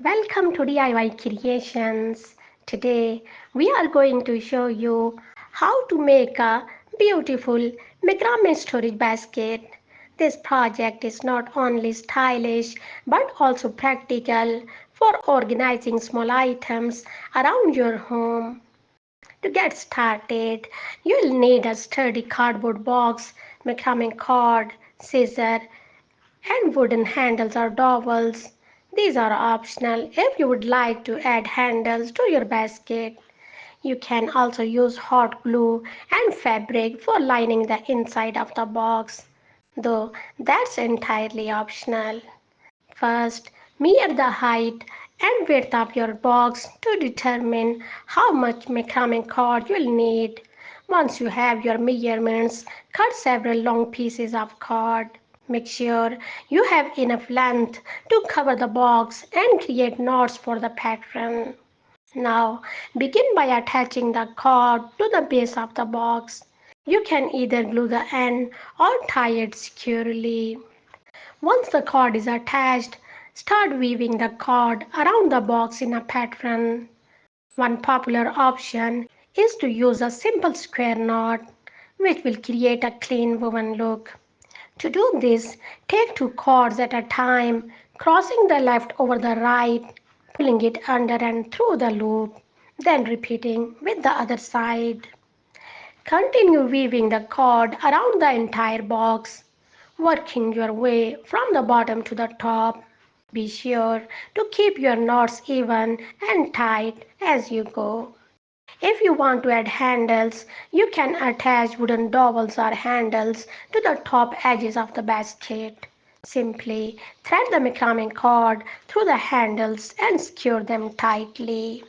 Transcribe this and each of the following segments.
Welcome to DIY Creations. Today we are going to show you how to make a beautiful macrame storage basket. This project is not only stylish but also practical for organizing small items around your home. To get started, you'll need a sturdy cardboard box, macrame cord, scissors, and wooden handles or dowels. These are optional if you would like to add handles to your basket. You can also use hot glue and fabric for lining the inside of the box, though that's entirely optional. First, measure the height and width of your box to determine how much macrame cord you'll need. Once you have your measurements, cut several long pieces of cord. Make sure you have enough length to cover the box and create knots for the pattern. Now, begin by attaching the cord to the base of the box. You can either glue the end or tie it securely. Once the cord is attached, start weaving the cord around the box in a pattern. One popular option is to use a simple square knot, which will create a clean woven look. To do this, take two cords at a time, crossing the left over the right, pulling it under and through the loop, then repeating with the other side. Continue weaving the cord around the entire box, working your way from the bottom to the top. Be sure to keep your knots even and tight as you go. If you want to add handles, you can attach wooden dowels or handles to the top edges of the basket. Simply thread the macrame cord through the handles and secure them tightly.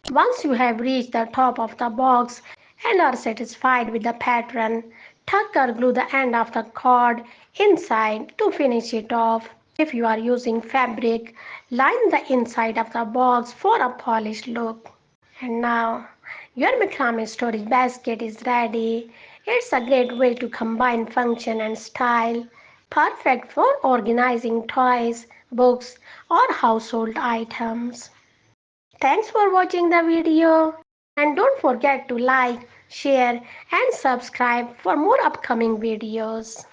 Once you have reached the top of the box and are satisfied with the pattern, tuck or glue the end of the cord inside to finish it off. If you are using fabric, line the inside of the box for a polished look. And now, your macrame storage basket is ready. It's a great way to combine function and style, perfect for organizing toys, books, or household items. Thanks for watching the video, and don't forget to like, share, and subscribe for more upcoming videos.